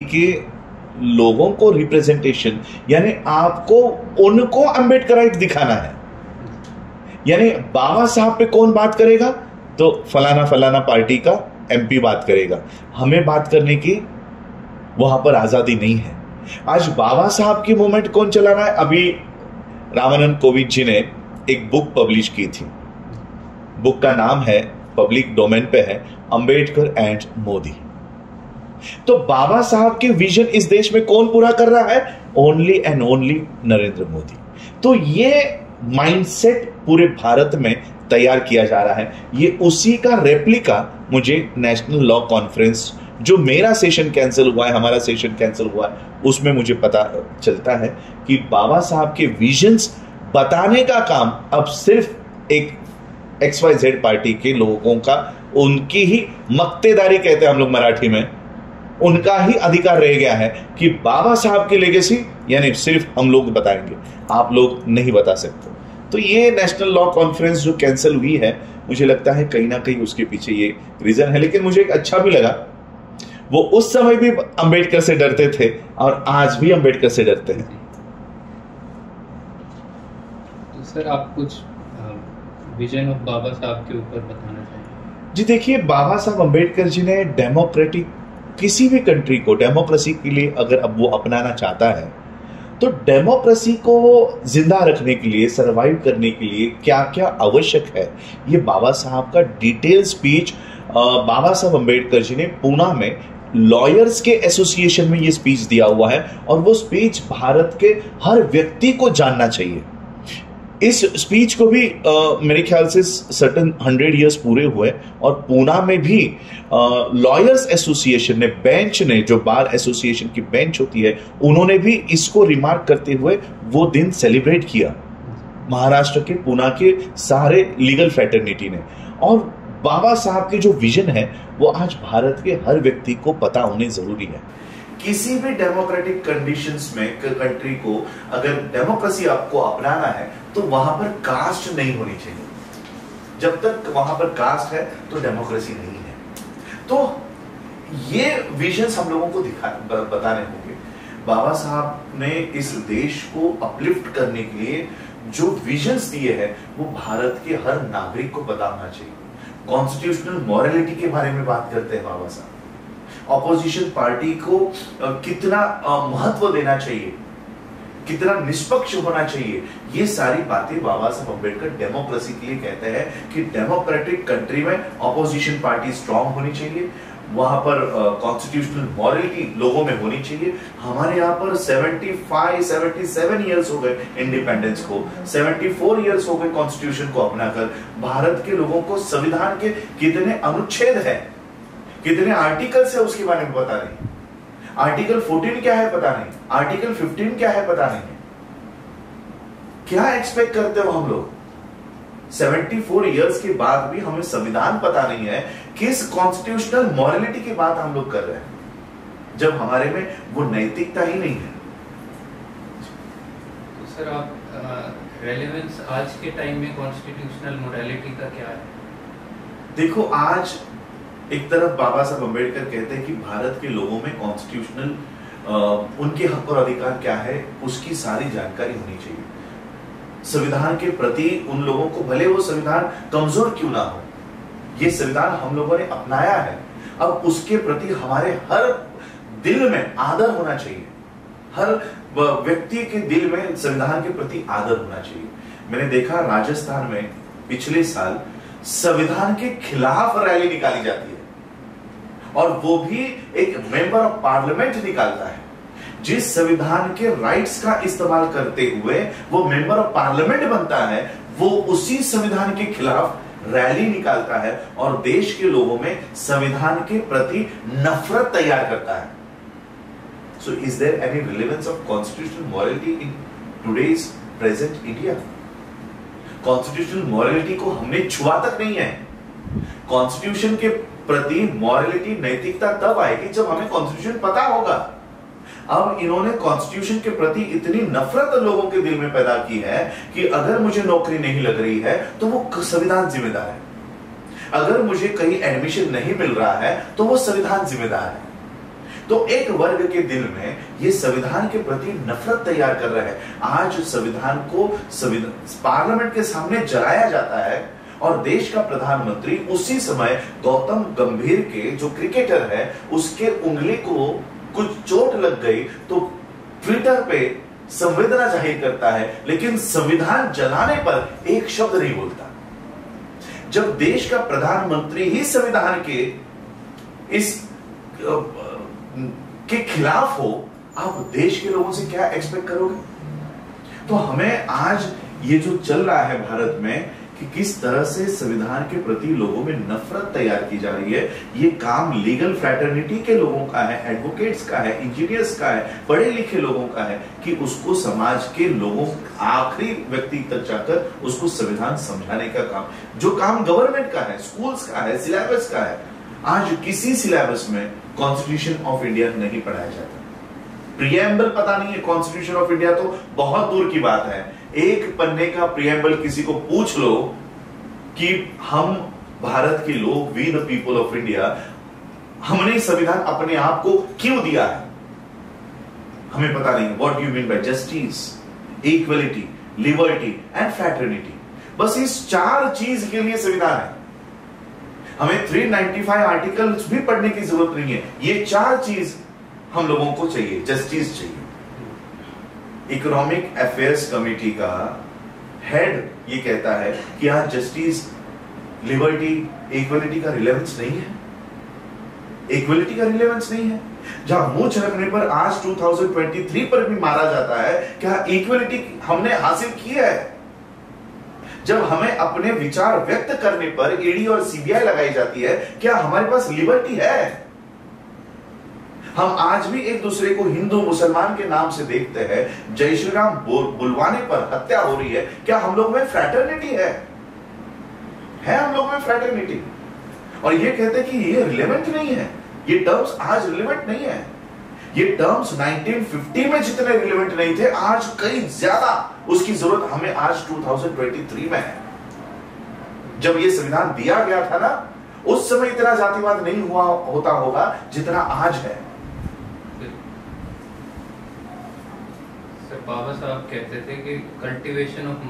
के लोगों को रिप्रेजेंटेशन, यानी आपको उनको अम्बेडकराइट दिखाना है। यानी बाबा साहब पे कौन बात करेगा? तो फलाना फलाना पार्टी का एमपी बात करेगा। हमें बात करने की वहां पर आजादी नहीं है। आज बाबा साहब की मूवमेंट कौन चलाना है? अभी रामानंद कोविंद जी ने एक बुक पब्लिश की थी। बुक का नाम है, पब्लिक डोमेन पे है, अंबेडकर एंड मोदी। तो बाबा साहब के विजन इस देश में कौन पूरा कर रहा है? Only and only Narendra Modi. तो ये माइंडसेट पूरे भारत में तैयार किया जा रहा है। ये उसी का रेप्लिका मुझे नेशनल लॉ कॉन्फ्रेंस, जो मेरा सेशन कैंसिल हुआ है, हमारा सेशन कैंसिल हुआ है, उसमें मुझे पता चलता है कि बाबा साहब के विजन्स बताने का काम अब सिर्फ एक XYZ पार्टी के लोगों का, उनकी ही मक्तेदारी कहते हैं हम लोग मराठी में, उनका ही अधिकार रह गया है कि बाबा साहब की लेगेसी यानी सिर्फ हम लोग बताएंगे, आप लोग नहीं बता सकते। तो ये नेशनल लॉ कॉन्फ्रेंस जो कैंसिल हुई है, मुझे लगता है कहीं ना कहीं उसके पीछे ये रीजन है। लेकिन मुझे एक अच्छा भी लगा, वो उस समय भी अंबेडकर से डरते थे और आज भी अंबेडकर से डरते हैं। तो सर, आप कुछ विजन ऑफ बाबा साहब के ऊपर बताना चाहिए? जी देखिए, बाबा साहब अंबेडकर जी ने डेमोक्रेटिक, किसी भी कंट्री को डेमोक्रेसी के लिए अगर अब वो अपनाना चाहता है, तो डेमोक्रेसी को जिंदा रखने के लिए, सरवाइव करने के लिए क्या क्या आवश्यक है, ये बाबा साहब का डिटेल स्पीच बाबा साहब अंबेडकर जी ने पुणे में लॉयर्स के एसोसिएशन में ये स्पीच दिया हुआ है। और वो स्पीच भारत के हर व्यक्ति को जानना चाहिए। इस स्पीच को भी मेरे ख्याल से सर्टन 100 इयर्स पूरे हुए और पुणे में भी लॉयर्स एसोसिएशन ने, बेंच ने, जो बार एसोसिएशन की बेंच होती है, उन्होंने भी इसको रिमार्क करते हुए वो दिन सेलिब्रेट किया, महाराष्ट्र के पुणे के सारे लीगल फ्रेटर्निटी ने। और बाबा साहब के जो विजन है वो आज भारत के हर व्यक्ति को पता होने जरूरी है। किसी भी डेमोक्रेटिक कंडीशंस में कंट्री को अगर डेमोक्रेसी आपको अपनाना है तो वहां पर कास्ट नहीं होनी चाहिए। जब तक वहां पर कास्ट है तो डेमोक्रेसी नहीं है। तो ये विजन्स हम लोगों को बताने होंगे। बाबा साहब ने इस देश को अपलिफ्ट करने के लिए जो विजन्स दिए हैं वो भारत के हर नागरिक को पता होना चाहिए। कॉन्स्टिट्यूशनल मॉरलिटी के बारे में बात करते हैं बाबा साहब। ऑपोजिशन पार्टी को कितना महत्व देना चाहिए, कितना निष्पक्ष होना चाहिए, ये सारी बातें बाबा साहब अम्बेडकर डेमोक्रेसी के लिए कहते हैं कि डेमोक्रेटिक कंट्री में ऑपोजिशन पार्टी स्ट्रांग होनी चाहिए, वहां पर कॉन्स्टिट्यूशनल मॉरलिटी लोगों में होनी चाहिए। हमारे यहाँ पर 77 इयर्स हो गए इंडिपेंडेंस को, 74 इयर्स हो गए कॉन्स्टिट्यूशन को अपनाकर। भारत के लोगों को संविधान के कितने अनुच्छेद है, कितने आर्टिकल्स है, उसके बारे में पता नहीं। आर्टिकल 14 क्या है पता नहीं, आर्टिकल 15 क्या है पता नहीं। क्या एक्सपेक्ट करते हो हम लोग? 74 इयर्स के बाद भी हमें संविधान पता नहीं है। किस कॉन्स्टिट्यूशनल मॉरलिटी की बात हम लोग कर रहे हैं जब हमारे में वो नैतिकता ही नहीं है? तो सर, आप रेलेवेंस आज के टाइम में कॉन्स्टिट्यूशनल मॉरलिटी का क्या है? देखो, आज एक तरफ बाबा साहब अम्बेडकर कहते हैं कि भारत के लोगों में कॉन्स्टिट्यूशनल उनके हक और अधिकार क्या है उसकी सारी जानकारी होनी चाहिए। संविधान के प्रति उन लोगों को, भले वो संविधान कमजोर क्यों ना हो, ये संविधान हम लोगों ने अपनाया है, अब उसके प्रति हमारे हर दिल में आदर होना चाहिए। हर व्यक्ति के दिल में संविधान के प्रति आदर होना चाहिए। मैंने देखा राजस्थान में पिछले साल संविधान के खिलाफ रैली निकाली जाती है और वो भी एक मेंबर ऑफ पार्लियामेंट निकालता है। जिस संविधान के राइट्स का इस्तेमाल करते हुए वो मेंबर ऑफ पार्लियामेंट बनता है, वो उसी संविधान के खिलाफ रैली निकालता है और देश के लोगों में संविधान के प्रति नफरत तैयार करता है। So is there any relevance of constitutional morality in today's present India? Constitutional morality को हमने छुआ तक नहीं है। कॉन्स्टिट्यूशन के प्रति मॉरलिटी, नैतिकता तब आएगी जब हमें कॉन्स्टिट्यूशन पता होगा। अब इन्होंने कॉन्स्टिट्यूशन के प्रति इतनी नफरत लोगों के दिल में पैदा की है कि अगर मुझे नौकरी नहीं लग रही है तो वो संविधान जिम्मेदार है, अगर मुझे कहीं एडमिशन नहीं मिल रहा है तो वो संविधान जिम्मेदार है। तो एक वर्ग के दिल में ये संविधान के प्रति नफरत तैयार कर रहा है। आज संविधान को पार्लियामेंट के सामने जलाया जाता है और देश का प्रधानमंत्री उसी समय गौतम गंभीर के जो क्रिकेटर है उसके उंगली को कुछ चोट लग गई तो ट्विटर पे संवेदना जाहिर करता है, लेकिन संविधान जलाने पर एक शब्द नहीं बोलता। जब देश का प्रधानमंत्री ही संविधान के इस के खिलाफ हो, आप देश के लोगों से क्या एक्सपेक्ट करोगे? तो हमें आज ये जो चल रहा है भारत में कि किस तरह से संविधान के प्रति लोगों में नफरत तैयार की जा रही है, ये काम लीगल फ्रैटर्निटी के लोगों का है, एडवोकेट्स का है, इंजीनियर्स का है, पढ़े लिखे लोगों का है कि उसको समाज के लोगों आखिरी व्यक्ति तक जाकर उसको संविधान समझाने का काम, जो काम गवर्नमेंट का है, स्कूल्स का है, सिलेबस का है। आज किसी सिलेबस में कॉन्स्टिट्यूशन ऑफ इंडिया नहीं पढ़ाया जाता, प्रियम्बल पता नहीं है, कॉन्स्टिट्यूशन ऑफ इंडिया तो बहुत दूर की बात है। एक पन्ने का प्रियम्बल किसी को पूछ लो कि हम भारत के लोग, we the people of India, हमने संविधान अपने आप को क्यों दिया है, हमें पता नहीं। What do you mean by justice, equality, liberty and fraternity, बस इस 4 चीज के लिए संविधान है। हमें 395 आर्टिकल्स भी पढ़ने की जरूरत नहीं है, ये 4 चीज हम लोगों को चाहिए। जस्टिस चाहिए, इकोनॉमिक अफेयर्स कमेटी का हेड ये कहता है कि यहां जस्टिस, लिबर्टी, इक्वलिटी का रिलेवेंस नहीं है, इक्वलिटी का रिलेवेंस नहीं है। जहां मूंछ रखने पर आज 2023 पर भी मारा जाता है, क्या इक्वलिटी हमने हासिल किया है? जब हमें अपने विचार व्यक्त करने पर ईडी और सीबीआई लगाई जाती है, क्या हमारे पास लिबर्टी है? हम आज भी एक दूसरे को हिंदू मुसलमान के नाम से देखते हैं, जय श्री राम बुलवाने पर हत्या हो रही है, क्या हम लोग में फ्रैटर्निटी है? हम लोग में फ्रैटर्निटी? और ये कहते हैं कि ये रिलेवेंट नहीं है, ये टर्म्स आज रिलेवेंट नहीं है। ये टर्म्स 1950 में जितने रिलेवेंट नहीं थे, आज कई ज्यादा उसकी जरूरत हमें आज 2023 में है। जब ये संविधान दिया गया था ना, उस समय इतना जातिवाद नहीं हुआ होता होगा जितना आज है। सर, बाबा साहब कहते थे कि कल्टीवेशन ऑफ